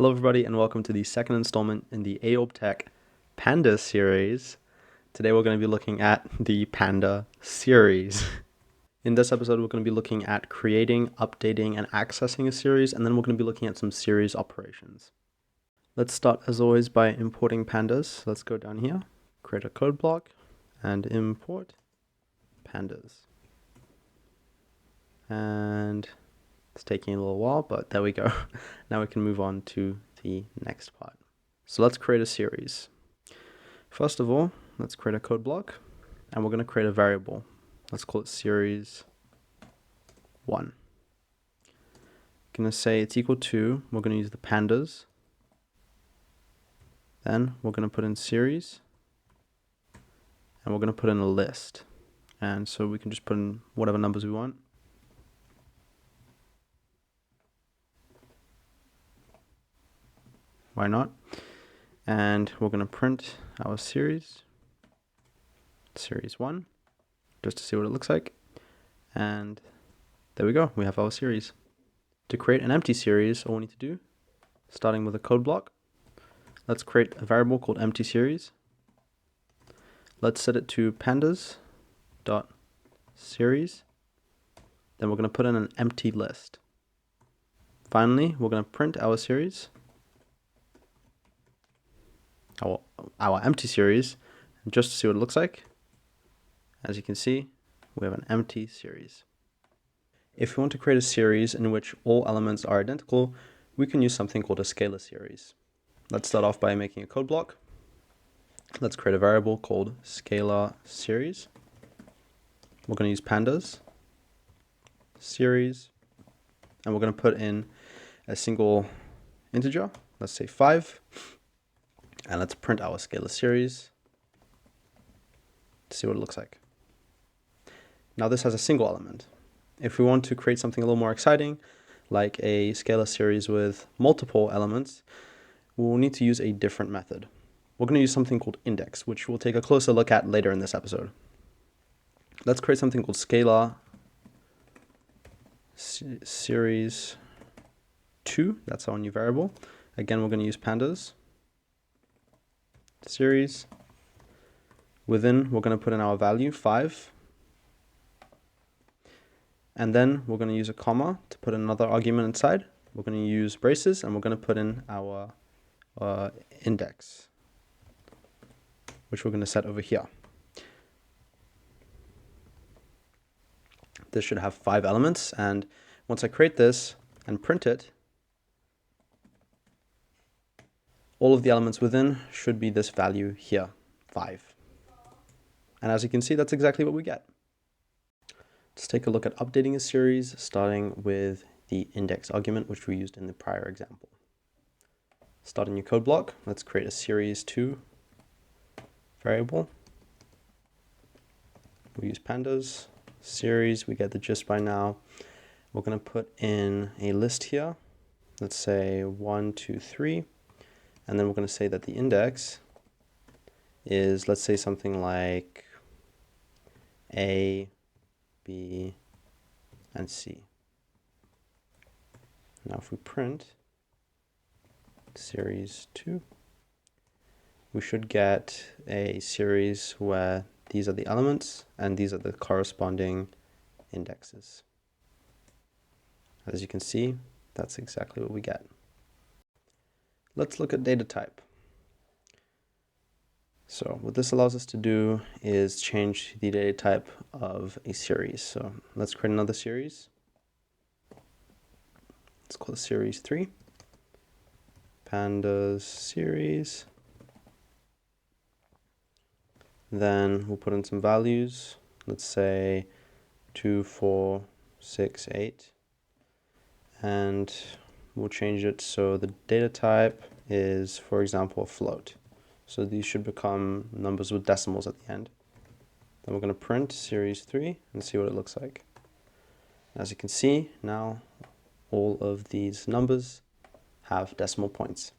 Hello everybody and welcome to the second installment in the AorbTech Pandas series. Today we're going to be looking at the Panda series. In this episode we're going to be looking at creating, updating, and accessing a series, and then we're going to be looking at some series operations. Let's start as always by importing Pandas. Let's go down here, create a code block, and import Pandas. And it's taking a little while, but there we go. Now we can move on to the next part. So let's create a series. First of all, let's create a code block, and we're going to create a variable. Let's call it series 1. I'm going to say it's equal to, we're going to use the pandas. Then we're going to put in series, and we're going to put in a list. And so we can just put in whatever numbers we want. Why not? And we're going to print our series 1, just to see what it looks like. And there we go, we have our series. To create an empty series, all we need to do, starting with a code block, let's create a variable called empty series. Let's set it to pandas.series. Then we're going to put in an empty list. Finally, we're going to print our series, our empty series, just to see what it looks like. As you can see, we have an empty series. If we want to create a series in which all elements are identical, we can use something called a scalar series. Let's start off by making a code block. Let's create a variable called scalar series. We're going to use pandas series, and we're going to put in a single integer, let's say 5. And let's print our scalar series to see what it looks like. Now this has a single element. If we want to create something a little more exciting, like a scalar series with multiple elements, we'll need to use a different method. We're going to use something called index, which we'll take a closer look at later in this episode. Let's create something called scalar series 2. That's our new variable. Again, we're going to use pandas series. Within, we're going to put in our value 5, and then we're going to use a comma to put another argument inside. We're going to use braces, and we're going to put in our index, which we're going to set over here. This should have 5 elements, and once I create this and print it, all of the elements within should be this value here, 5. And as you can see, that's exactly what we get. Let's take a look at updating a series, starting with the index argument, which we used in the prior example. Start a new code block. Let's create a series 2 variable. We use pandas series. We get the gist by now. We're going to put in a list here. Let's say 1, 2, 3. And then we're going to say that the index is, let's say something like A, B, and C. Now if we print series 2, we should get a series where these are the elements and these are the corresponding indexes. As you can see, that's exactly what we get. Let's look at data type. So what this allows us to do is change the data type of a series. So let's create another series. Let's call it series 3. Pandas series. Then we'll put in some values. Let's say 2, 4, 6, 8. And we'll change it so the data type is, for example, a float. So these should become numbers with decimals at the end. Then we're going to print series 3 and see what it looks like. As you can see, now all of these numbers have decimal points.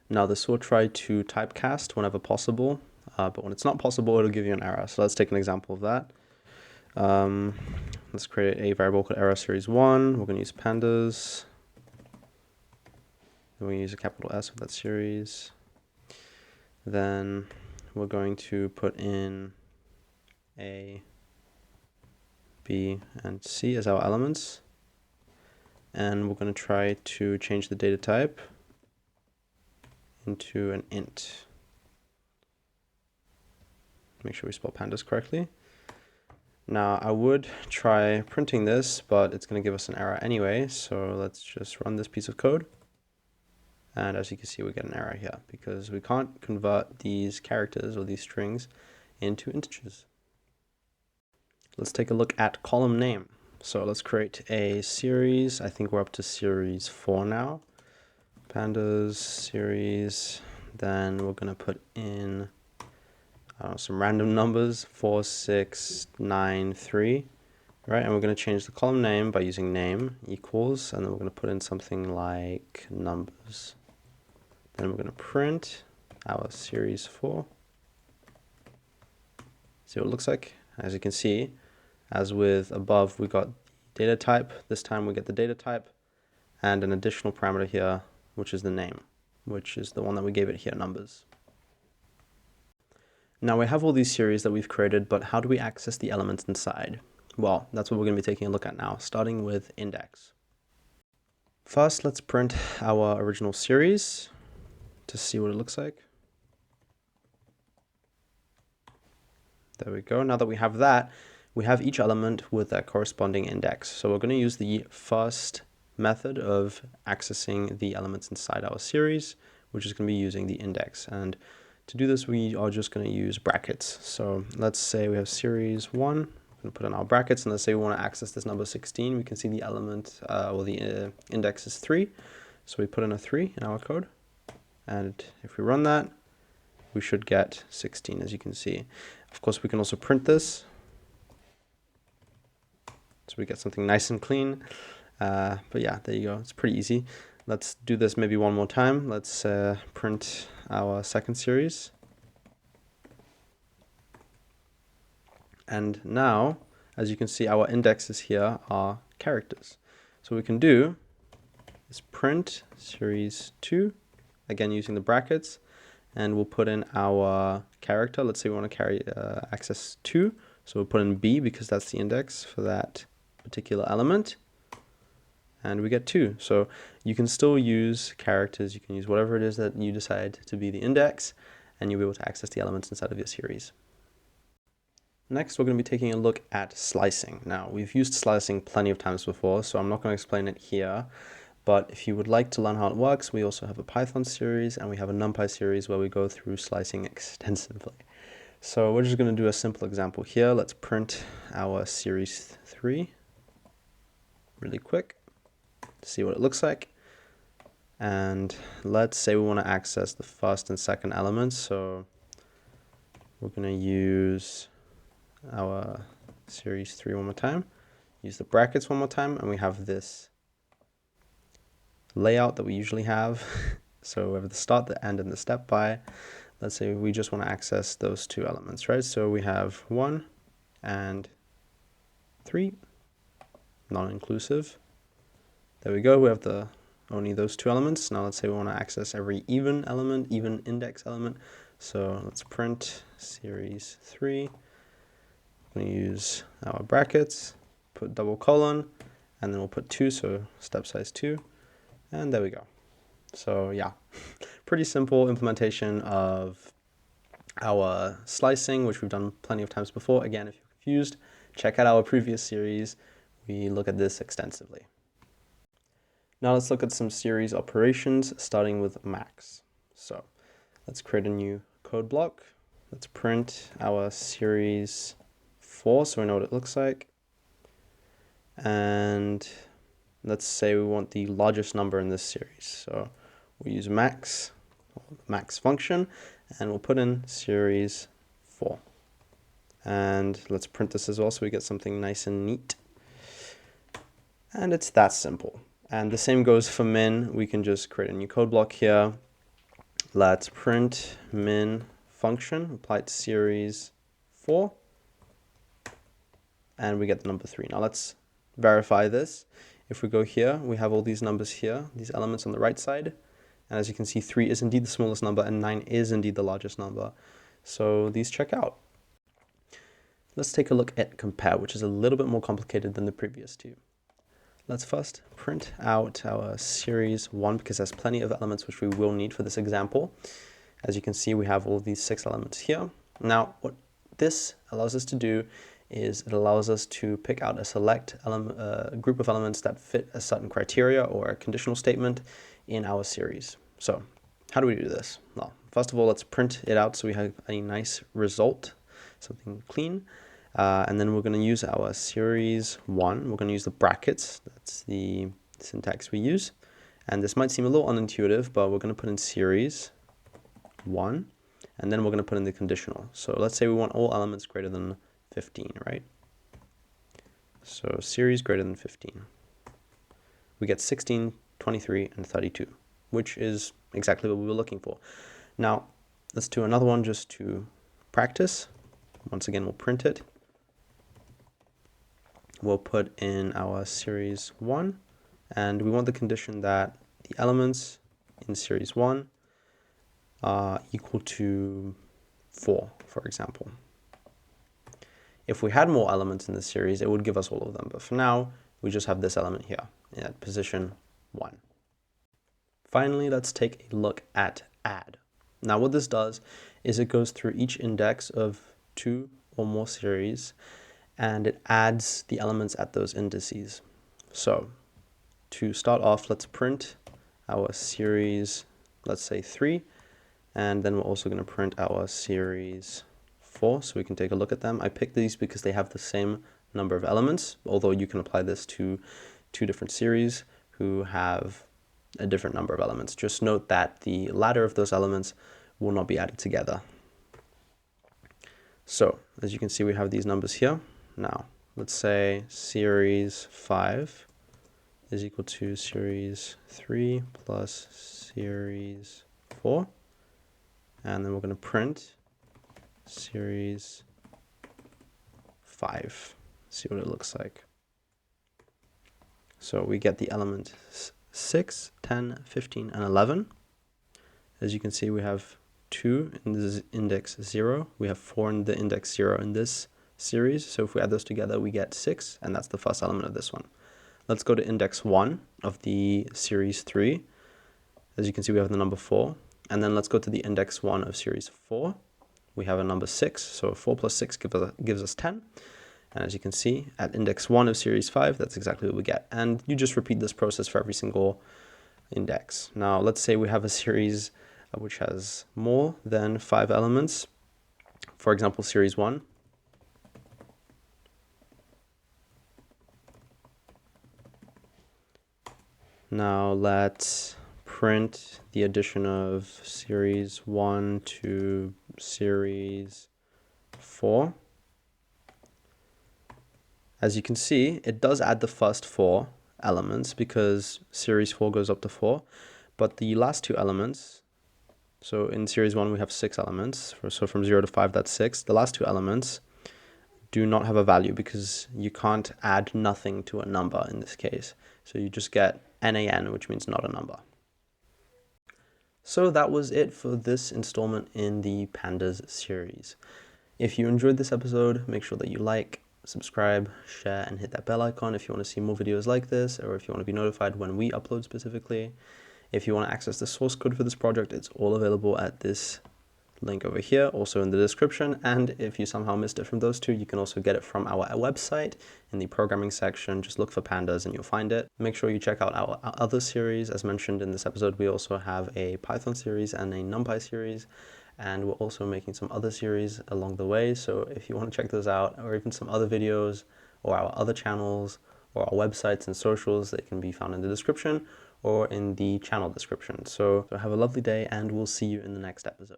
Now this will try to typecast whenever possible, but when it's not possible, it'll give you an error. So let's take an example of that. Let's create a variable called error series 1. We're going to use pandas. Then we use a capital S with that series. Then we're going to put in A, B, and C as our elements. And we're going to try to change the data type into an int. Make sure we spell pandas correctly. Now I would try printing this, but it's going to give us an error anyway. So let's just run this piece of code. And as you can see, we get an error here because we can't convert these characters or these strings into integers. Let's take a look at column name. So let's create a series. I think we're up to series 4 now. Pandas series. Then we're going to put in some random numbers, 4, 6, 9, 3. Right, and we're going to change the column name by using name equals, and then we're going to put in something like numbers. Then we're going to print our series 4. See what it looks like? As you can see, as with above, we got the data type. This time we get the data type and an additional parameter here, which is the name, which is the one that we gave it here, numbers. Now we have all these series that we've created, but how do we access the elements inside? Well, that's what we're going to be taking a look at now, starting with index. First, let's print our original series to see what it looks like. There we go. Now that we have that, we have each element with their corresponding index. So we're going to use the first method of accessing the elements inside our series, which is going to be using the index. And to do this, we are just going to use brackets. So let's say we have series 1. We're going to put in our brackets, and let's say we want to access this number 16. We can see the element, or the index is 3. So we put in a 3 in our code. And if we run that, we should get 16, as you can see. Of course, we can also print this. So we get something nice and clean. But yeah, there you go. It's pretty easy. Let's do this maybe one more time. Let's print our second series. And now, as you can see, our indexes here are characters. So what we can do is print series 2, again using the brackets, and we'll put in our character. Let's say we want to carry access 2. So we'll put in B because that's the index for that particular element. And we get 2. So you can still use characters. You can use whatever it is that you decide to be the index, and you'll be able to access the elements inside of your series. Next, we're going to be taking a look at slicing. Now, we've used slicing plenty of times before, so I'm not going to explain it here. But if you would like to learn how it works, we also have a Python series and we have a NumPy series where we go through slicing extensively. So we're just going to do a simple example here. Let's print our series 3 really quick to see what it looks like. And let's say we want to access the first and second elements. So we're going to use our series 3 one more time, use the brackets one more time, and we have this layout that we usually have. So we have the start, the end, and the step by. Let's say we just want to access those 2 elements, right? So we have 1 and 3, non-inclusive. There we go. We have only those 2 elements. Now let's say we want to access every even element, even index element. So let's print series 3. We're going to use our brackets, put double colon, and then we'll put 2, so step size 2. And there we go. So yeah, pretty simple implementation of our slicing, which we've done plenty of times before. Again, if you're confused, check out our previous series. We look at this extensively. Now let's look at some series operations, starting with max. So let's create a new code block. Let's print our series 4, so we know what it looks like. And let's say we want the largest number in this series. So we'll use max function, and we'll put in series 4. And let's print this as well so we get something nice and neat. And it's that simple. And the same goes for min. We can just create a new code block here. Let's print min function, apply it to series 4. And we get the number 3. Now let's verify this. If we go here, we have all these numbers here, these elements on the right side. And as you can see, 3 is indeed the smallest number and 9 is indeed the largest number. So these check out. Let's take a look at compare, which is a little bit more complicated than the previous two. Let's first print out our series 1 because there's plenty of elements which we will need for this example. As you can see, we have all of these 6 elements here. Now, what this allows us to do is it allows us to pick out a select group of elements that fit a certain criteria or a conditional statement in our series. So how do we do this? Well, first of all, let's print it out so we have a nice result, something clean. And then we're going to use our series 1. We're going to use the brackets. That's the syntax we use. And this might seem a little unintuitive, but we're going to put in series 1, and then we're going to put in the conditional. So let's say we want all elements greater than 15, right? So series greater than 15. We get 16, 23, and 32, which is exactly what we were looking for. Now, let's do another one just to practice. Once again, we'll print it. We'll put in our series 1, and we want the condition that the elements in series 1 are equal to 4, for example. If we had more elements in the series, it would give us all of them, but for now, we just have this element here at position 1. Finally, let's take a look at add. Now what this does is it goes through each index of 2 or more series, and it adds the elements at those indices. So to start off, let's print our series, let's say 3, and then we're also going to print our series 4 so we can take a look at them. I picked these because they have the same number of elements, although you can apply this to 2 different series who have a different number of elements. Just note that the latter of those elements will not be added together. So as you can see, we have these numbers here. Now let's say series 5 is equal to series 3 plus series 4, and then we're going to print series 5, see what it looks like. So we get the element 6, 10, 15, and 11. As you can see, we have 2 in the index 0. We have 4 in the index 0 in this series. So if we add those together, we get 6, and that's the first element of this one. Let's go to index 1 of the series 3. As you can see, we have the number 4. And then let's go to the index 1 of series 4. We have a number 6, so 4 plus 6 gives us 10. And as you can see, at index 1 of series 5, that's exactly what we get. And you just repeat this process for every single index. Now, let's say we have a series which has more than 5 elements. For example, series 1. Now, let's print the addition of series 1 to series 4. As you can see, it does add the first 4 elements because series 4 goes up to 4, but the last 2 elements, so in series 1 we have 6 elements, so from 0 to 5 that's 6. The last 2 elements do not have a value because you can't add nothing to a number in this case. So you just get NaN, which means not a number. So that was it for this installment in the Pandas series. If you enjoyed this episode, make sure that you like, subscribe, share, and hit that bell icon if you want to see more videos like this, or if you want to be notified when we upload specifically. If you want to access the source code for this project, it's all available at this link over here, also in the description. And if you somehow missed it from those two, you can also get it from our website in the programming section. Just look for Pandas and you'll find it. Make sure you check out our other series. As mentioned in this episode, we also have a Python series and a NumPy series. And we're also making some other series along the way. So if you want to check those out, or even some other videos, or our other channels, or our websites and socials, they can be found in the description or in the channel description. So have a lovely day, and we'll see you in the next episode.